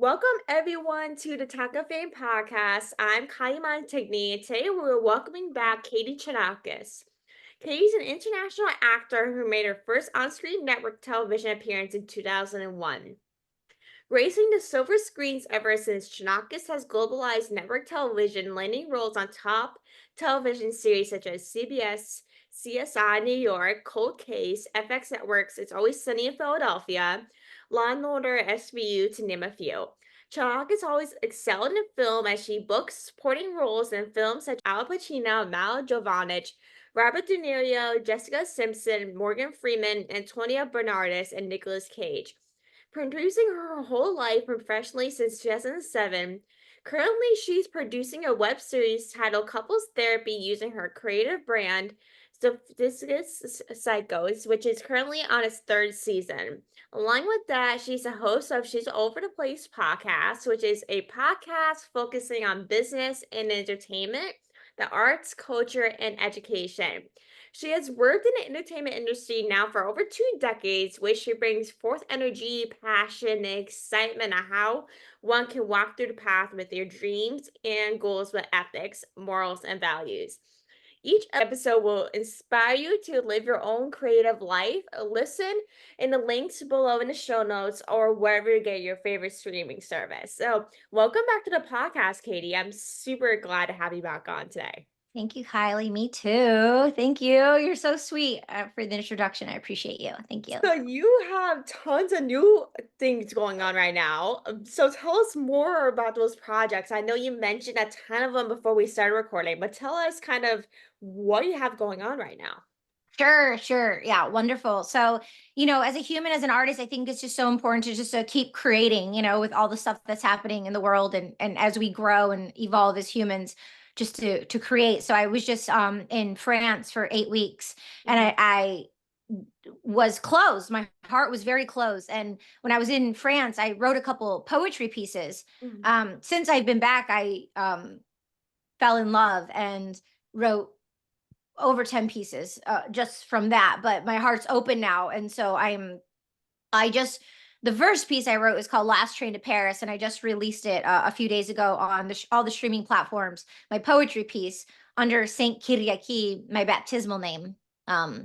Welcome everyone to the Taco Fame podcast. I'm Katie Chonacas. Today we're welcoming back Katie Chonacas. Katie's an international actor who made her first on-screen network television appearance in 2001. Racing the silver screens ever since, Chonacas has globalized network television, landing roles on top television series such as CBS, CSI New York, Cold Case, FX Networks, It's Always Sunny in Philadelphia, Law and Order SVU, to name a few. Chonacas always excelled in film as she books supporting roles in films such as Al Pacino, Milla Jovovich, Robert De Niro, Jessica Simpson, Morgan Freeman, Antonia Bernardis, and Nicolas Cage. Producing her whole life professionally since 2007, currently she's producing a web series titled Couples Therapy using her creative brand, Sophisticus Psychos, which is currently on its third season. Along with that, she's a host of She's Over the Place podcast, which is a podcast focusing on business and entertainment, the arts, culture, and education. She has worked in the entertainment industry now for over 2 decades, which she brings forth energy, passion, and excitement on how one can walk through the path with their dreams and goals with ethics, morals, and values. Each episode will inspire you to live your own creative life. Listen in the links below in the show notes or wherever you get your favorite streaming service. So, welcome back to the podcast, Katie. I'm super glad to have you back on today. Thank you, Kylie. Me too. Thank you. You're so sweet for the introduction. I appreciate you. Thank you. So you have tons of new things going on right now. So tell us more about those projects. I know you mentioned a ton of them before we started recording, but tell us kind of what you have going on right now. Sure. Yeah, wonderful. So, as a human, as an artist, I think it's just so important to just keep creating, with all the stuff that's happening in the world and as we grow and evolve as humans, just to create. So I was just in France for 8 weeks and Mhm, I was closed. My heart was very closed. And when I was in France, I wrote a couple poetry pieces. mhm. Since I've been back, I fell in love and wrote over 10 pieces just from that. But my heart's open now. And so I just, the first piece I wrote is called Last Train to Paris. And I just released it a few days ago on all the streaming platforms. My poetry piece under Saint Kyriaki, my baptismal name.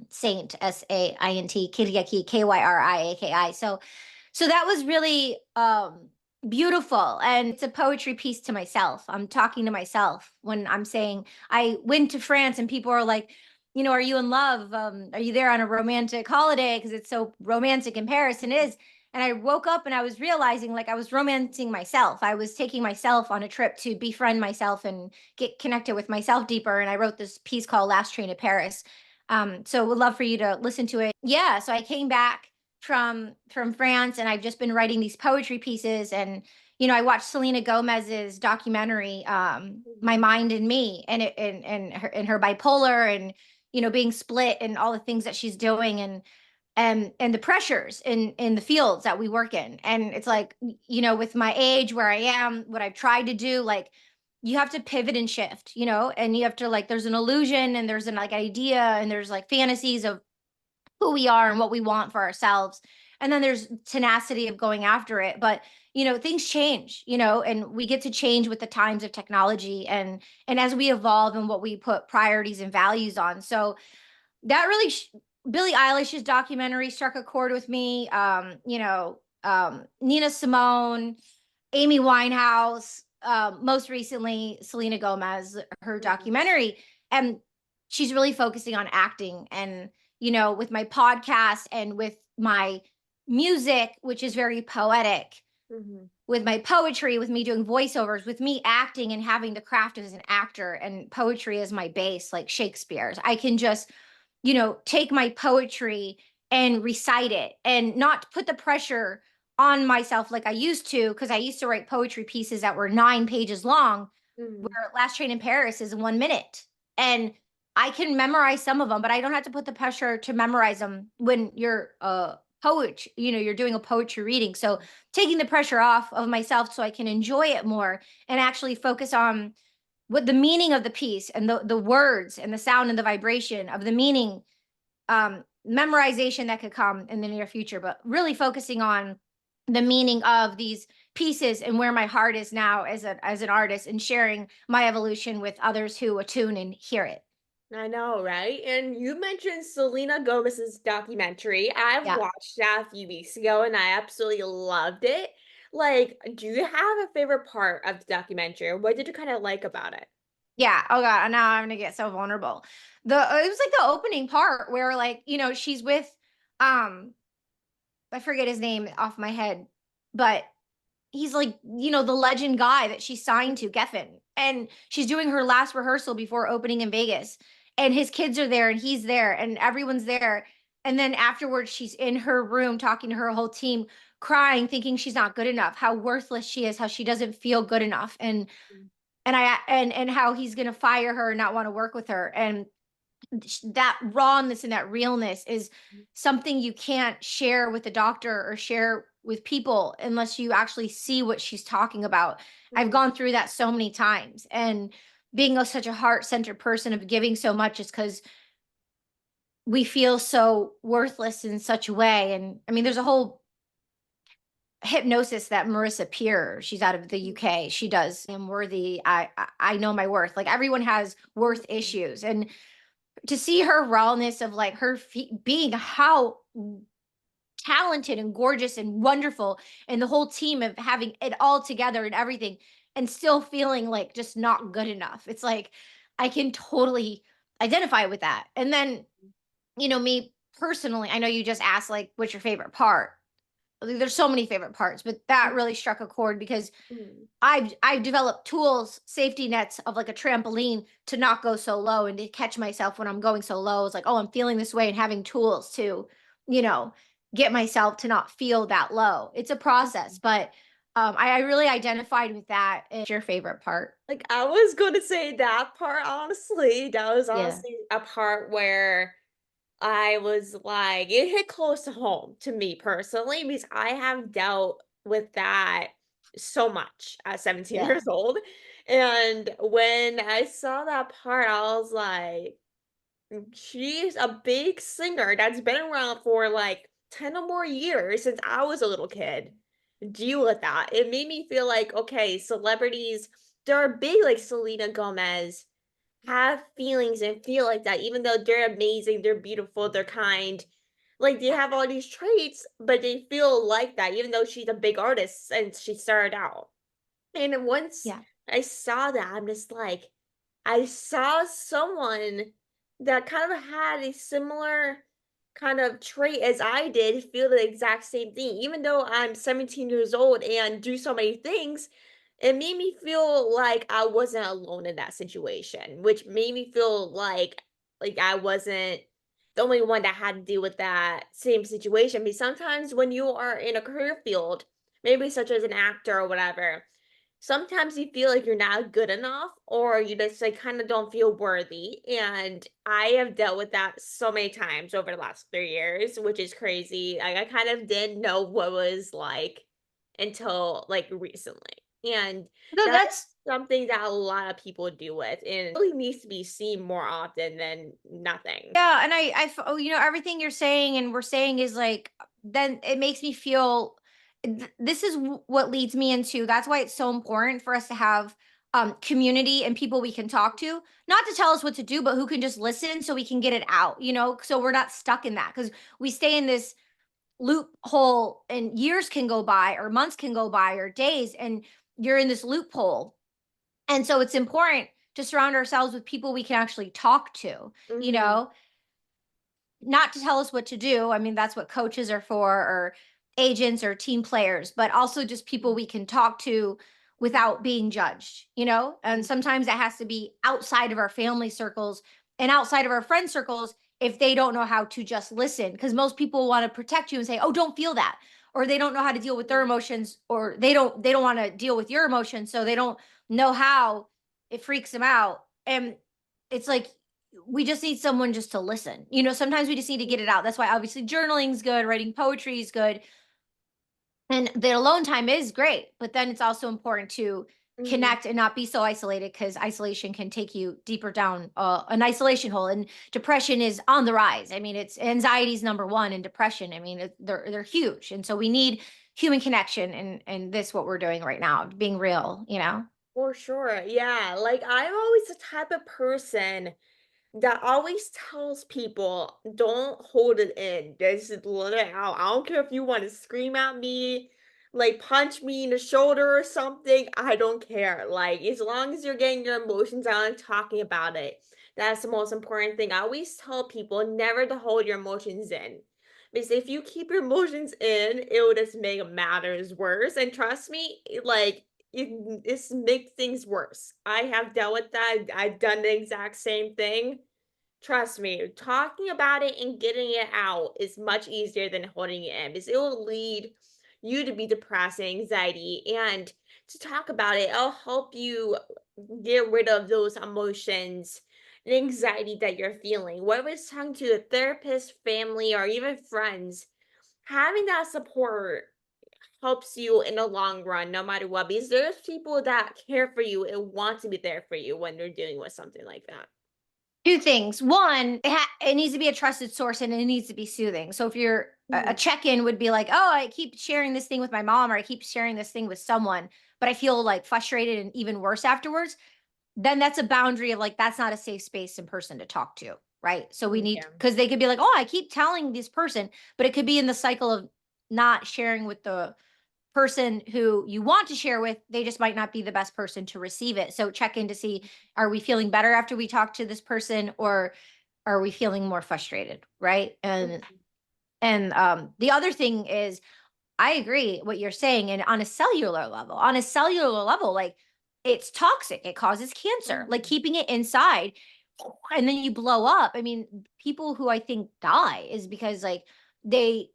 Saint Saint Kyriaki Kyriaki. So that was really beautiful, and it's a poetry piece to myself. I'm talking to myself when I'm saying I went to France and people are like, are you in love? Are you there on a romantic holiday? Because it's so romantic in Paris, and it is. And I woke up and I was realizing like I was romancing myself. I was taking myself on a trip to befriend myself and get connected with myself deeper. And I wrote this piece called Last Train to Paris. So would love for you to listen to it. Yeah. So I came back from France and I've just been writing these poetry pieces. And I watched Selena Gomez's documentary, My Mhm. Mind and Me, and her bipolar and being split and all the things that she's doing and the pressures in the fields that we work in. And it's like, with my age where I am, what I've tried to do, like you have to pivot and shift, and you have to like there's an illusion and there's an like idea and there's like fantasies of who we are and what we want for ourselves. And then there's tenacity of going after it. But, things change, and we get to change with the times of technology and as we evolve and what we put priorities and values on. So that really Billie Eilish's documentary struck a chord with me. Nina Simone, Amy Winehouse, most recently Selena Gomez, her Mhm. documentary, and she's really focusing on acting. And with my podcast and with my music, which is very poetic, Mhm. with my poetry, with me doing voiceovers, with me acting and having the craft as an actor and poetry as my base, like Shakespeare's, I can just take my poetry and recite it and not put the pressure on myself like I used to, because I used to write poetry pieces that were 9 pages long, Mhm. where Last Train in Paris is 1 minute. And I can memorize some of them, but I don't have to put the pressure to memorize them when you're a poet, you're doing a poetry reading. So taking the pressure off of myself so I can enjoy it more and actually focus on what the meaning of the piece and the words and the sound and the vibration of the meaning, memorization that could come in the near future, but really focusing on the meaning of these pieces and where my heart is now as an artist, and sharing my evolution with others who attune and hear it. I know, right? And you mentioned Selena Gomez's documentary. I've Yeah. watched that a few weeks ago and I absolutely loved it. Like, do you have a favorite part of the documentary? Or what did you kind of like about it? Yeah. Oh God. Now I'm gonna get so vulnerable. It was like the opening part where, like, she's with um I forget his name off my head, but he's like, the legend guy that she signed to, Geffen. And she's doing her last rehearsal before opening in Vegas. And his kids are there and he's there and everyone's there. And then afterwards, she's in her room talking to her whole team, crying, thinking she's not good enough, how worthless she is, how she doesn't feel good enough. And how he's gonna fire her and not want to work with her. And that rawness and that realness is something you can't share with the doctor or share with people unless you actually see what she's talking about. I've Mhm. gone through that so many times, and being such a heart-centered person of giving so much is because we feel so worthless in such a way. And I mean, there's a whole hypnosis that Marissa Peer, she's out of the UK, she does. I'm worthy. I know my worth. Like, everyone has worth Mhm. issues, and to see her rawness of, like, her being how talented and gorgeous and wonderful, and the whole team of having it all together and everything, and still feeling like just not good enough. It's like I can totally identify with that. And then, me personally, I know you just asked, like, what's your favorite part? There's so many favorite parts, but that really struck a chord because Mhm. I've developed tools, safety nets of, like, a trampoline to not go so low and to catch myself when I'm going so low. It's like, oh, I'm feeling this way, and having tools to, you know, get myself to not feel that low. It's a process, Mhm. but I really identified with that. And your favorite part? Like, I was gonna say that part, honestly. That was Yeah. honestly a part where I was like, it hit close to home to me personally because I have dealt with that so much at 17 Yeah. years old. And when I saw that part, I was like, she's a big singer that's been around for like 10 or more years since I was a little kid. Deal with that. It made me feel like, okay, celebrities, they're big like Selena Gomez, have feelings and feel like that, even though they're amazing, they're beautiful, they're kind. Like they have all these traits, but they feel like that, even though she's a big artist and she started out. And once Yeah. I saw that, I'm just like, I saw someone that kind of had a similar kind of trait as I did feel the exact same thing. Even though I'm 17 years old and do so many things, it made me feel like I wasn't alone in that situation, which made me feel like I wasn't the only one that had to deal with that same situation. Because sometimes when you are in a career field, maybe such as an actor or whatever, sometimes you feel like you're not good enough or you just like kind of don't feel worthy. And I have dealt with that so many times over the last 3 years, which is crazy. Like I kind of didn't know what it was like until like recently. And No, that's that's something that a lot of people deal with and it really needs to be seen more often than nothing. yeah. And oh, everything you're saying and we're saying is like, then it makes me feel this is what leads me into, that's why it's so important for us to have community and people we can talk to, not to tell us what to do, but who can just listen so we can get it out, so we're not stuck in that, because we stay in this loophole, and years can go by or months can go by or days, and you're in this loophole. And so it's important to surround ourselves with people we can actually talk to, you Hmm. know not to tell us what to do. I mean, that's what coaches are for, or agents or team players, but also just people we can talk to without being judged, And sometimes that has to be outside of our family circles and outside of our friend circles if they don't know how to just listen. Because most people want to protect you and say, "Oh, don't feel that," or they don't know how to deal with their emotions, or they don't want to deal with your emotions, so they don't know how. It freaks them out, and it's like we just need someone just to listen. Sometimes we just need to get it out. That's why obviously journaling is good, writing poetry is good. And the alone time is great, but then it's also important to Hmm. connect and not be so isolated, because isolation can take you deeper down an isolation hole. And depression is on the rise. I mean, it's anxiety's number one, and depression. I mean, they're huge, and so we need human connection and this what we're doing right now, being real, you know? For sure. Yeah. Like I'm always the type of person that always tells people, "Don't hold it in. Just let it out. I don't care if you want to scream at me, like punch me in the shoulder or something. I don't care. Like as long as you're getting your emotions out and talking about it, that's the most important thing. I always tell people never to hold your emotions in. Because if you keep your emotions in, it will just make matters worse. And trust me, it's make things worse. I have dealt with that. I've done the exact same thing. Trust me, talking about it and getting it out is much easier than holding it in because it will lead you to be depressed and anxiety. And to talk about it, it'll help you get rid of those emotions and anxiety that you're feeling. Whether it's talking to a therapist, family, or even friends, having that support helps you in the long run, no matter what, because there's people that care for you and want to be there for you when you're dealing with something like that. Two things. One, it needs to be a trusted source and it needs to be soothing. So if you're a Mhm. check-in would be like, oh, I keep sharing this thing with my mom or I keep sharing this thing with someone, but I feel like frustrated and even worse afterwards, then that's a boundary of like, that's not a safe space in person to talk to. Right. So we Mhm, need, yeah. because they could be like, oh, I keep telling this person, but it could be in the cycle of not sharing with the person who you want to share with, they just might not be the best person to receive it. So check in to see, are we feeling better after we talk to this person or are we feeling more frustrated, right? Mhm, And the other thing is I agree what you're saying and on a cellular level like it's toxic. It causes cancer. Like mhm, keeping it inside and then you blow up. I mean, people who I think die is because like they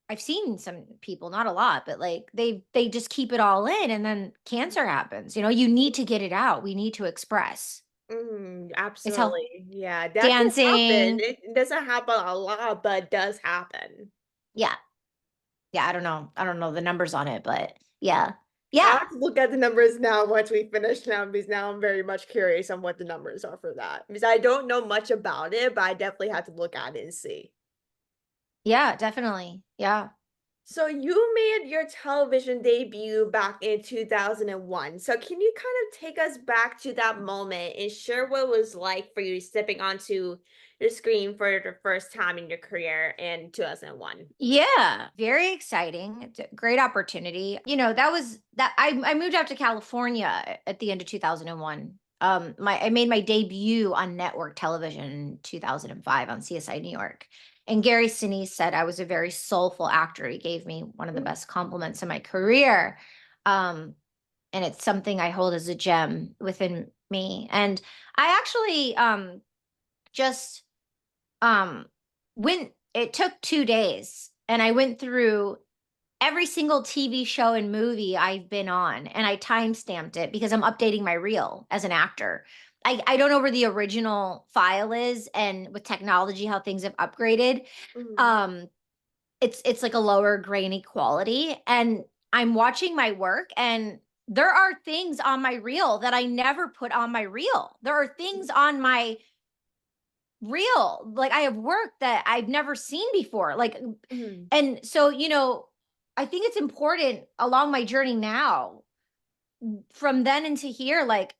I've seen some people, not a lot, but like they just keep it all in and then cancer happens. You know, you need to get it out. We need to express. mhm, It's how absolutely. Yeah, that can happen. dancing. It doesn't happen a lot, but it does happen. Yeah. Yeah, I don't know. I don't know the numbers on it, but yeah. I'll Yeah. have to look at the numbers now once we finish now because now I'm very much curious on what the numbers are for that. Because I don't know much about it, but I definitely have to look at it and see. Yeah, definitely. Yeah. So you made your television debut back in 2001. So can you kind of take us back to that moment and share what it was like for you stepping onto the screen for the first time in your career in 2001? Yeah, very exciting. It's a great opportunity. You know, that was that I moved out to California at the end of 2001. My I made my debut on network television in 2005 on CSI New York. And Gary Sinise said I was a very soulful actor. He gave me one of the Mm, best compliments in my career. Um, and it's something I hold as a gem within me. And I actually just um when it took 2 days and I went through every single TV show and movie I've been on and I time stamped it because I'm updating my reel as an actor. I don't know where the original file is and with technology how things have upgraded. mhm, Um it's like a lower grainy quality and I'm watching my work and there are things on my reel that I never put on my reel. There are things on my real. Like I have work that I've never seen before. Like, mhm, and so, you know, I think it's important along my journey now, from then into here, like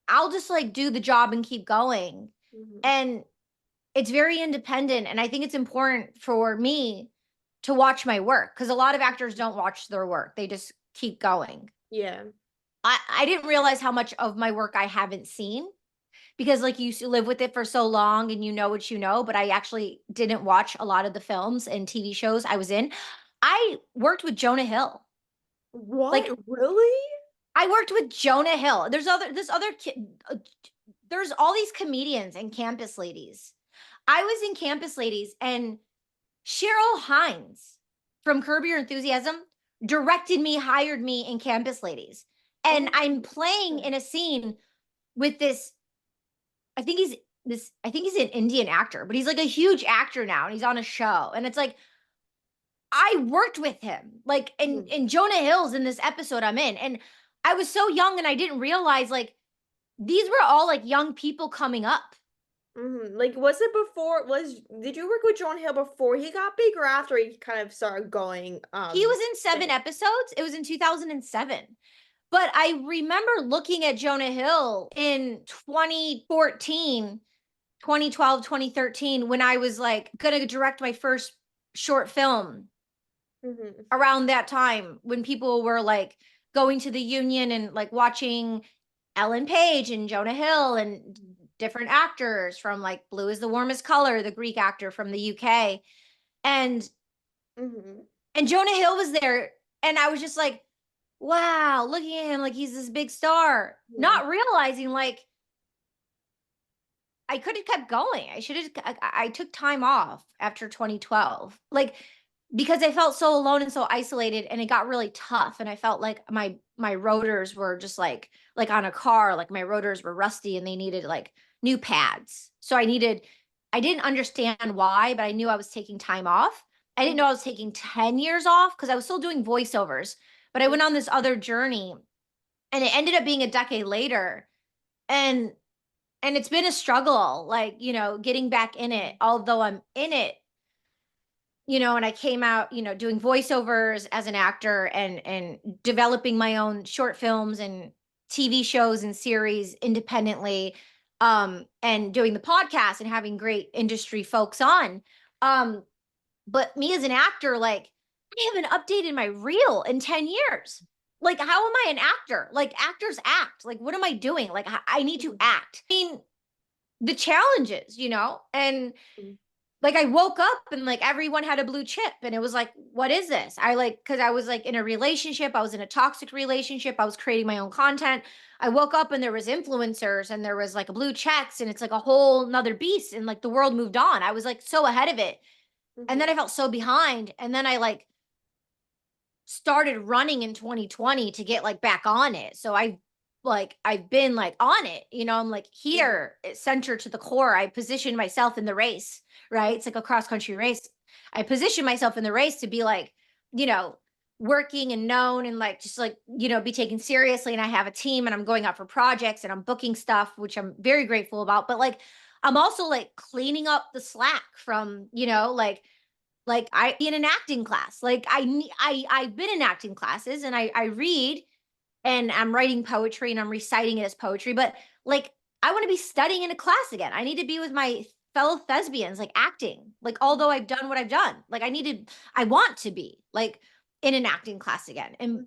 I'll just like do the job and keep going. mhm. And it's very independent. And I think it's important for me to watch my work because a lot of actors don't watch their work. They just keep going. Yeah. I didn't realize how much of my work I haven't seen because like you live with it for so long and you know what you know, but I actually didn't watch a lot of the films and TV shows I was in. I worked with Jonah Hill. What? Like Really? I worked with Jonah Hill. There's all these comedians and campus ladies. I was in Campus Ladies and Cheryl Hines from Curb Your Enthusiasm directed me, hired me in Campus Ladies. And Oh I'm my playing god. in a scene with this I think he's an Indian actor, but he's like a huge actor now and he's on a show. And it's like I worked with him. Like Mhm, in Jonah Hill's in this episode I'm in. And I was so young and I didn't realize like these were all like young people coming up. Like, was it before? Did you work with John Hill before he got big, or after he kind of started going He was in 7 big? episodes. It was in 2007. But I remember looking at Jonah Hill in 2014, 2012, 2013, when I was like gonna direct my first short film Mm-hmm. around that time, when people were like going to the union and like watching Ellen Page and Jonah Hill and different actors from like Blue is the Warmest Color, the Greek actor from the UK. And Mm-hmm. Jonah Hill was there. And I was just like, wow, looking at him like he's this big star, Yeah. not realizing like I could have kept going. I should have, I took time off after 2012. Like, because I felt so alone and so isolated, and it got really tough. And I felt like my rotors were just like on a car, like my rotors were rusty and they needed like new pads. So I didn't understand why, but I knew I was taking time off. I didn't know I was taking 10 years off because I was still doing voiceovers, but I went on this other journey, and it ended up being a decade later. And it's been a struggle, like, getting back in it, although I'm in it, and I came out, doing voiceovers as an actor, and developing my own short films and TV shows and series independently, and doing the podcast and having great industry folks on. Um, but me as an actor, like, I haven't updated my reel in 10 years. Like, how am I an actor? Like, actors act. Like, what am I doing? Like, I need to act. I mean, the challenges, and Mm-hmm. like I woke up and like everyone had a blue chip, and it was like, what is this? I like, because I was like in a relationship, I was in a toxic relationship, I was creating my own content. I woke up and there was influencers and there was like a blue checks, and it's like a whole nother beast, and like the world moved on. I was like so ahead of it. And then I felt so behind. And then I like started running in 2020 to get like back on it. So I've been like on it, I'm like Mm-hmm. here, it's center to the core. I positioned myself in the race, right? It's like a cross country race. I positioned myself in the race to be like, you know, working and known, and like just like, be taken seriously. And I have a team, and I'm going out for projects, and I'm booking stuff, which I'm very grateful about. But like I'm also like cleaning up the slack from, like I in an acting class. Like I've been in acting classes, and I read, and I'm writing poetry, and I'm reciting it as poetry, but like I want to be studying in a class again. I need to be with my fellow thespians, like acting. Like although I've done what I've done, like I want to be like in an acting class again, and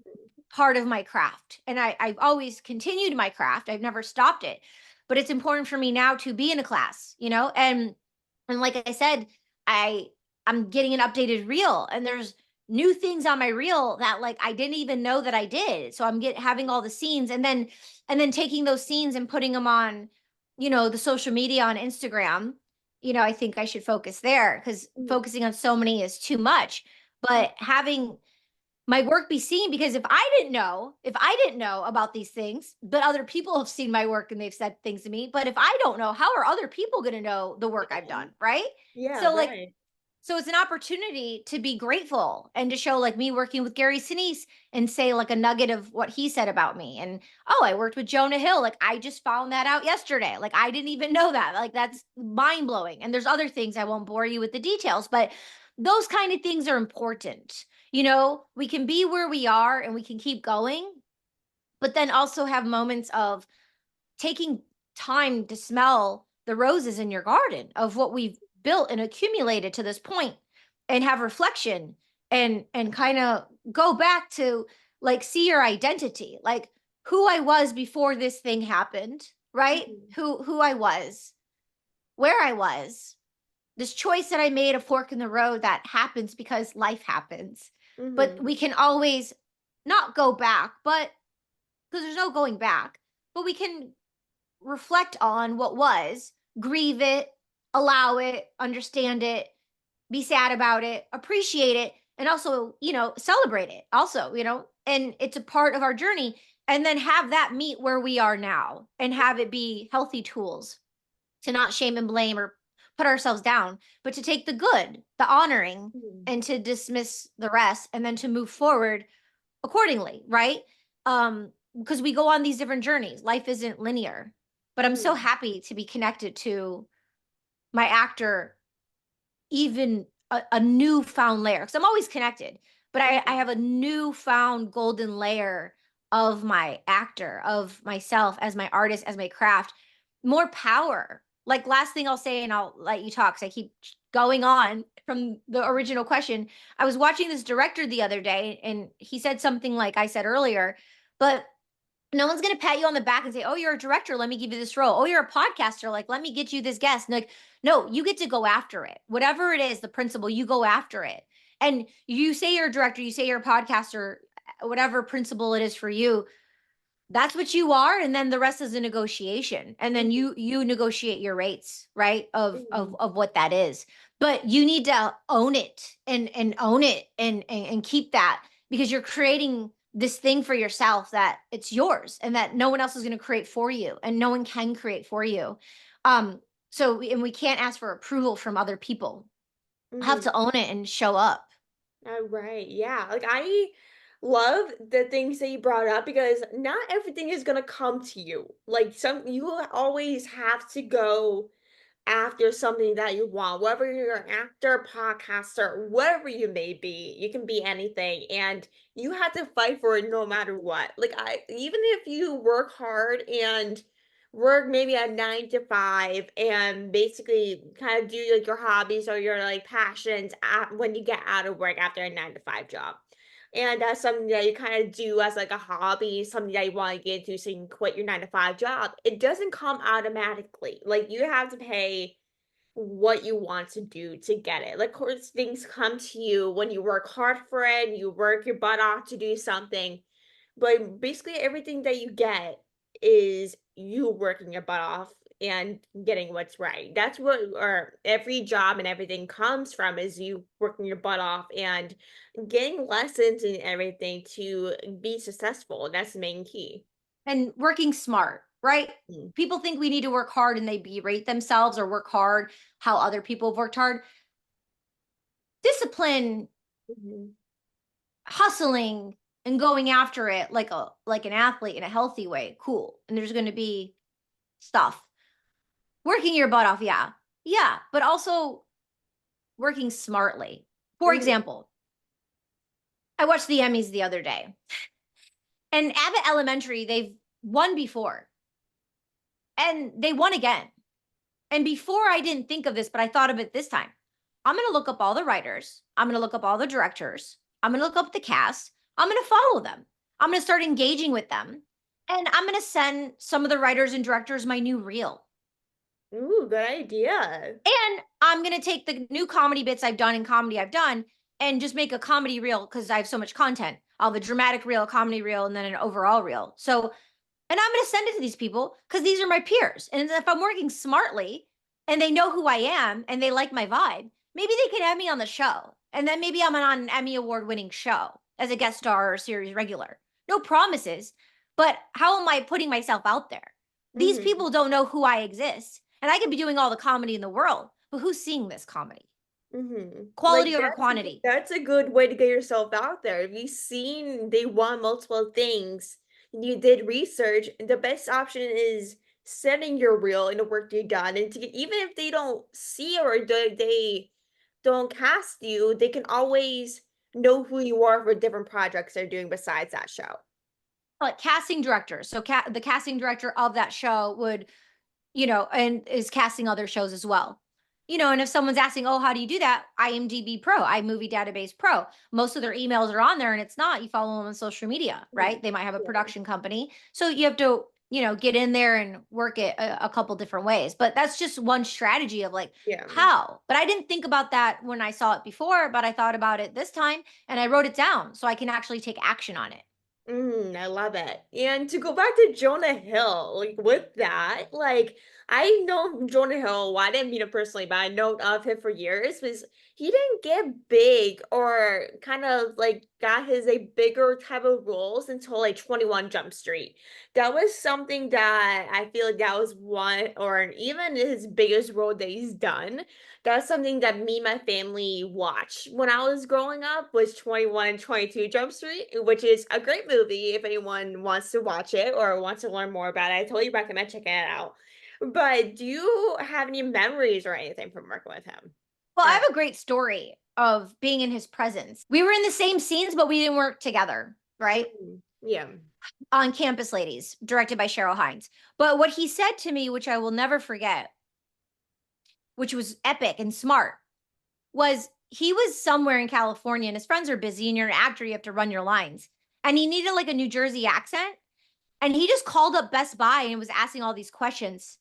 part of my craft. And I've always continued my craft. I've never stopped it. But it's important for me now to be in a class, and like I said, I I'm getting an updated reel, and there's new things on my reel that like I didn't even know that I did. So I'm having all the scenes, and then taking those scenes and putting them on, the social media on Instagram. I think I should focus there, because Mm-hmm. focusing on so many is too much. But having my work be seen, because if I didn't know about these things, but other people have seen my work and they've said things to me, but if I don't know, how are other people going to know the work I've done, right? Yeah, So like, right. so it's an opportunity to be grateful, and to show like me working with Gary Sinise, and say like a nugget of what he said about me. And oh, I worked with Jonah Hill. Like I just found that out yesterday. Like I didn't even know that. Like that's mind blowing. And there's other things, I won't bore you with the details, but those kind of things are important. We can be where we are and we can keep going, but then also have moments of taking time to smell the roses in your garden of what we've built and accumulated to this point, and have reflection, and kind of go back to like see your identity, like who I was before this thing happened, right? Mm-hmm. Who I was, where I was, this choice that I made, a fork in the road that happens because life happens. But Mm-hmm. we can always not go back, but because there's no going back, but we can reflect on what was, grieve it, allow it, understand it, be sad about it, appreciate it, and also, celebrate it also, and it's a part of our journey. And then have that meet where we are now, and have it be healthy tools to not shame and blame or put ourselves down, but to take the good, the honoring, Mm-hmm. and to dismiss the rest, and then to move forward accordingly, right? Because we go on these different journeys. Life isn't linear. But I'm so Mm-hmm. happy to be connected to my actor even a newfound layer, because I'm always connected, but I have Mhm. a newfound golden layer of my actor, of myself as my artist, as my craft, more power. Like, last thing I'll say, and I'll let you talk because I keep going on from the original question. I was watching this director the other day, and he said something like I said earlier, but no one's going to pat you on the back and say, "Oh, you're a director, let me give you this role. Oh, you're a podcaster, like, let me get you this guest." And like, no, you get to go after it. Whatever it is, the principle, you go after it. And you say you're a director, you say you're a podcaster, whatever principle it is for you, that's what you are, and then the rest is a negotiation, and then Mhm. you negotiate your rates, right, of Mhm. what that is. But you need to own it, and own it, and keep that, because you're creating this thing for yourself that it's yours, and that no one else is going to create for you, and no one can create for you. And we can't ask for approval from other people. Have Mhm. to own it and show up. Oh, right. Yeah. Like I love the things that you brought up because not everything is gonna come to you. Like some you will always have to go after something that you want, whether you're an actor, podcaster, whatever you may be, you can be anything, and you have to fight for it no matter what. Like even if you work hard and work maybe a 9 to 5 and basically kind of do like your hobbies or your like passions when you get out of work after a 9 to 5 job. And that's something that you kind of do as like a hobby, something that you want to get into so you can quit your 9 to 5 job. It doesn't come automatically. Like you have to pay what you want to do to get it. Like, of course, things come to you when you work hard for it and you work your butt off to do something. But basically, everything that you get is you working your butt off and getting what's right. That's what, or every job and everything comes from is you working your butt off and getting lessons and everything to be successful. That's the main key. And working smart, right? Mm. People think we need to work hard and they berate themselves or work hard how other people have worked hard. Discipline, Mhm. hustling, and going after it like an athlete in a healthy way, cool. And there's going to be stuff. Working your butt off, yeah. Yeah, but also working smartly. For Mhm. example, I watched the Emmys the other day. And Abbott Elementary, they've won before. And they won again. And before, I didn't think of this, but I thought of it this time. I'm going to look up all the writers. I'm going to look up all the directors. I'm going to look up the cast. I'm going to follow them. I'm going to start engaging with them. And I'm going to send some of the writers and directors my new reel. Ooh, good idea. And I'm going to take the new comedy bits I've done in comedy I've done and just make a comedy reel because I have so much content. I'll have a dramatic reel, a comedy reel, and then an overall reel. So, and I'm going to send it to these people because these are my peers. And if I'm working smartly and they know who I am and they like my vibe, maybe they can have me on the show. And then maybe I'm on an Emmy award winning show as a guest star or series regular. No promises, but how am I putting myself out there? These Mhm. people don't know who I exist. And I could be doing all the comedy in the world, but who's seeing this comedy? Mhm. Like, Quality over quantity. that's a good way to get yourself out there. If you've seen they won multiple things, and you did research, the best option is setting your reel in the work you've done, and to get even if they don't see or they don't cast you, they can always know who you are for different projects they're doing besides that show. Like casting directors. So the casting director of that show would, and is casting other shows as well. And if someone's asking, "Oh, how do you do that?" IMDb Pro, iMovie Database Pro. Most of their emails are on there, and it's not. You follow them on social media, Mhm. right? They might have a Yeah. production company, so you have to, get in there and work it a couple different ways. But that's just one strategy of like Yeah. how. But I didn't think about that when I saw it before, but I thought about it this time, and I wrote it down so I can actually take action on it. I love it. And to go back to Jonah Hill, like with that, like I know Jonah Hill, well, I didn't meet him personally, but I know of him for years, was he didn't get big or kind of like got his a bigger type of roles until like 21 Jump Street. That was something that I feel like that was one or even his biggest role that he's done. That's something that me and my family watched when I was growing up was 21 and 22 Jump Street, which is a great movie if anyone wants to watch it or wants to learn more about it. I totally recommend checking it out. But do you have any memories or anything from working with him? Well, I Or have a great story of being in his presence. We were in the same scenes, but we didn't work together, right? yeah. On Campus Ladies, directed by Cheryl Hines. But what he said to me, which I will never forget, which was epic and smart, was he was somewhere in California and his friends are busy and you're an actor, you have to run your lines. And he needed like a New Jersey accent. And he just called up Best Buy and was asking all these questions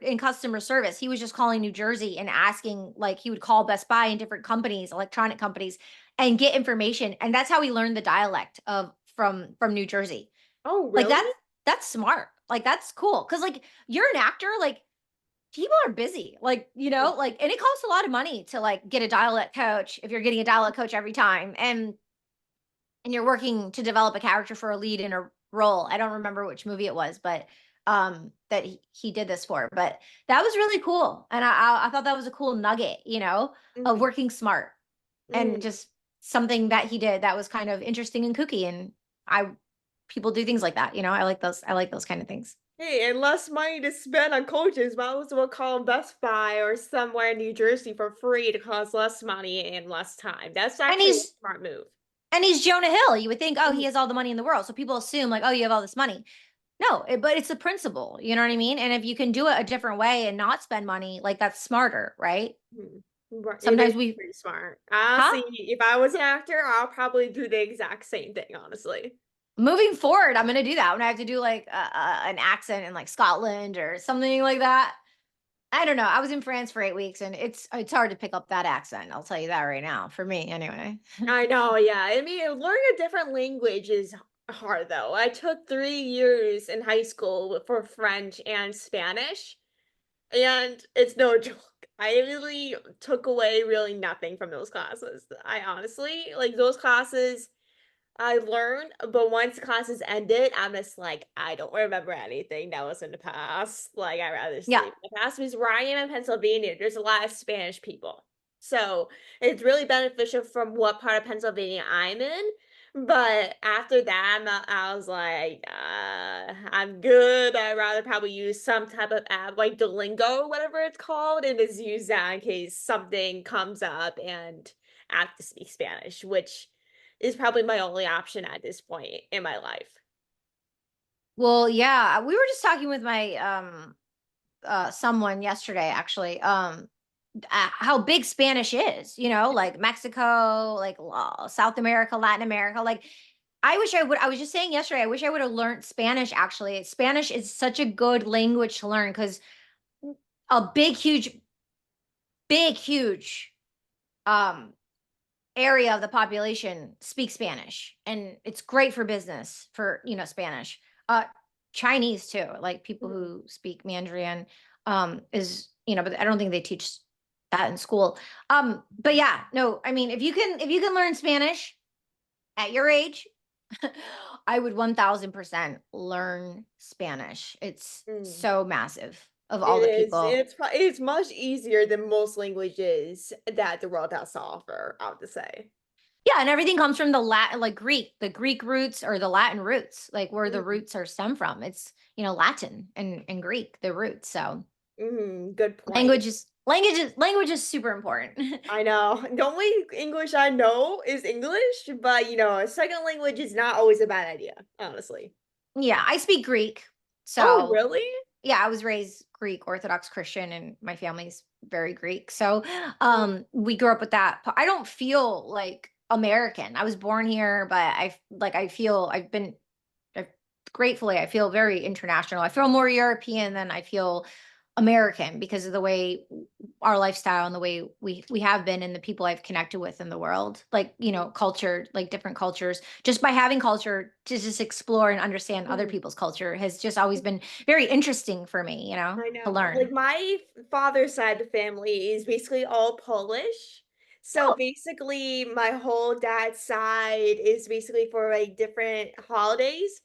in customer service. He was just calling New Jersey and asking, like, he would call Best Buy and different companies, electronic companies, and get information. And that's how he learned the dialect of from New Jersey. Oh, Like really? that's smart. Like that's cool. Cause like you're an actor, like people are busy. Like, like and it costs a lot of money to like get a dialect coach if you're getting a dialect coach every time. And you're working to develop a character for a lead in a role. I don't remember which movie it was, but that he did this for. But that was really cool. And I thought that was a cool nugget, of Mhm, working smart and mhm. just something that he did that was kind of interesting and kooky. And I people do things like that, I like those kind of things. Hey, and less money to spend on coaches, might as well call Best Buy or somewhere in New Jersey for free to cost less money and less time. That's And actually a he's smart move. and he's Jonah Hill. You would think, oh, he Mhm, has all the money in the world. So people assume like, oh, you have all this money. No, but it's a principle, you know what I mean? And if you can do it a different way and not spend money, like that's smarter, right? mhm. Right, it is Sometimes we pretty smart. huh? Honestly, if I was an actor, I'll probably do the exact same thing, honestly. Moving forward, I'm gonna do that when I have to do like an accent in like Scotland or something like that. I don't know. I was in France for 8 weeks, and it's hard to pick up that accent. I'll tell you that right now. For me, anyway. I know, yeah. I mean, learning a different language is hard though. I took 3 years in high school for French and Spanish. And it's no joke. I really took away really nothing from those classes. I honestly, like those classes I learned, but once the classes ended, I'm just like, I don't remember anything that was in the past. Like I'd rather Yeah. sleep in the past because where I am in Pennsylvania, there's a lot of Spanish people. So it's really beneficial from what part of Pennsylvania I'm in. But after that, I was like, I'm good. I'd rather probably use some type of app like Duolingo or whatever it's called, and just use that in case something comes up and I have to speak Spanish, which is probably my only option at this point in my life. Well, yeah. We were just talking with my someone yesterday, actually. How big Spanish is, like Mexico, like South America, Latin America. Like, I was just saying yesterday, I wish I would have learned Spanish actually. Spanish is such a good language to learn because a big, huge um, area of the population speaks Spanish. And it's great for business for, Spanish. Uh, Chinese too, like people Mhm. who speak Mandarin is, but I don't think they teach that in school. But yeah, no, I mean, if you can learn Spanish at your age, I would 1000% learn Spanish. It's Mm. so massive of It all the is. people. It's much easier than most languages that the world has to offer, I would say. Yeah, and everything comes from the Latin, like Greek, the Greek roots or the Latin roots, like where the Mhm. roots are stem from. It's, Latin and Greek, the roots. So Mhm. Good point. language is super important. I know. The only English I know is English, but a second language is not always a bad idea, honestly. Yeah, I speak Greek. Oh, So really? yeah, I was raised Greek Orthodox Christian and my family's very Greek. So Mm, we grew up with that. I don't feel like American. I was born here, but I feel I gratefully I feel very international. I feel more European than I feel American because of the way our lifestyle and the way we have been and the people I've connected with in the world. Like, culture, like different cultures. Just by having culture to just explore and understand other mhm. people's culture has just always been very interesting for me, I to know. Like learn. my father's side of the family is basically all Polish. So Oh, basically my whole dad's side is basically for like different holidays.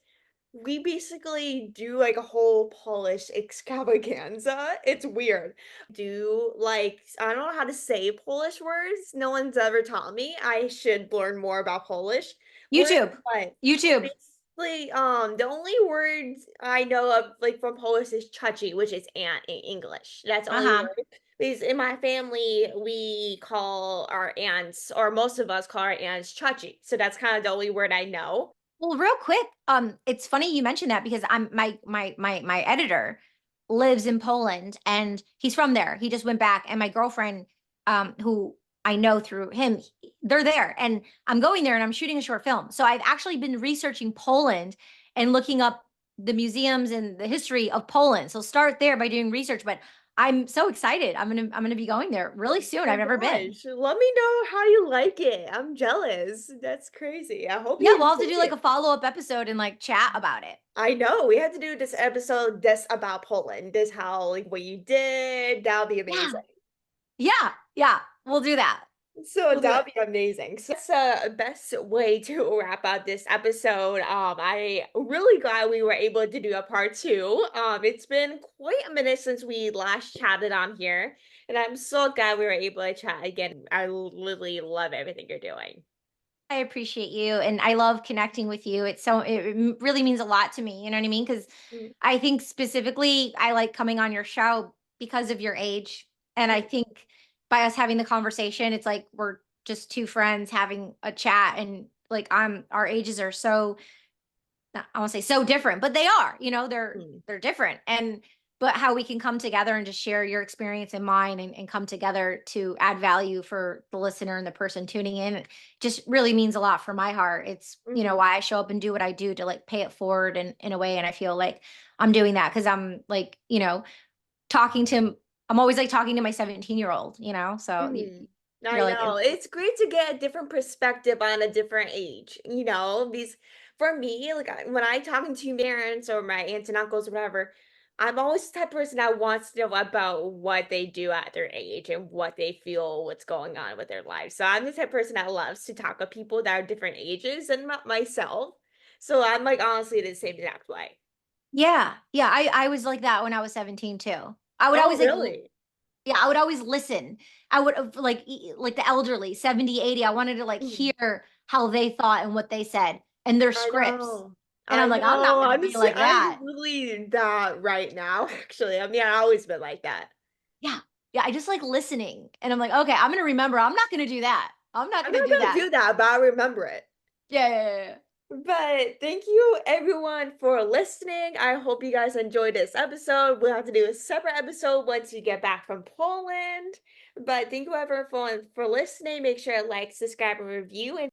We basically do like a whole Polish extravaganza. It's weird. Do like I don't know how to say Polish words. No one's ever taught me. I should learn more about Polish. We're YouTube. what? YouTube. The only words I know of, like, from Polish is "chachi," which is aunt in English. That's the only Uh-huh. word. Because in my family, we call our aunts, or most of us call our aunts "chachi," so that's kinda the only word I know. Well, real quick, it's funny you mentioned that because I'm my editor lives in Poland and he's from there. He just went back, and my girlfriend, who I know through him, they're there, and I'm going there and I'm shooting a short film. So I've actually been researching Poland and looking up the museums and the history of Poland. So start there by doing research. But I'm so excited. I'm gonna be going there really Oh soon. my I've never been. gosh, let me know how you like it. I'm jealous. That's crazy. I hope Yeah, you we'll have to enjoy do like it. a follow-up episode and like chat about it. I know, we had to do this episode just about Poland. This how, like, what you did, that'll be Yeah. amazing. Yeah, yeah, we'll do that. So We'll do that'll it. be amazing. So that's the best way to wrap up this episode. I really glad we were able to do a part two. It's been quite a minute since we last chatted on here, and I'm so glad we were able to chat again. I literally love everything you're doing. I appreciate you, and I love connecting with you. It really means a lot to me, you know what I mean? Because Mm, I think specifically, I like coming on your show because of your age, and I mm, think by us having the conversation, it's like we're just 2 friends having a chat, and, like, our ages are so not I won't say so different, but they are, mm, they're different. And but how we can come together and just share your experience and mine, and come together to add value for the listener and the person tuning in, it just really means a lot for my heart. It's, mhm, why I show up and do what I do to like pay it forward in a way. And I feel like I'm doing that because I'm like, talking to I'm always like talking to my 17-year-old, so mhm. you're I like know. It's great to get a different perspective on a different age, These for me, like when I talking to parents or my aunts and uncles or whatever, I'm always the type of person that wants to know about what they do at their age and what they feel, what's going on with their lives. So I'm the type of person that loves to talk with people that are different ages than myself. So I'm like honestly the same exact way. yeah, yeah, I was like that when I was 17 too. I would Oh, always like really? Yeah, I would always listen. I would like the elderly, 70, 80. I wanted to like Mhm. hear how they thought and what they said and their I scripts. know. And I I'm like, I'm not know. gonna be Honestly, like I'm that. really that right now, actually. I mean, I've always been like that. Yeah. Yeah. I just like listening. And I'm like, okay, I'm gonna remember. I'm not gonna do that. I'm not I'm gonna not do gonna that. do that, but I remember it. Yeah, yeah, yeah, yeah. But thank you everyone for listening. I hope you guys enjoyed this episode. We'll have to do a separate episode once you get back from Poland. But thank you everyone for listening. Make sure to like, subscribe, and review. And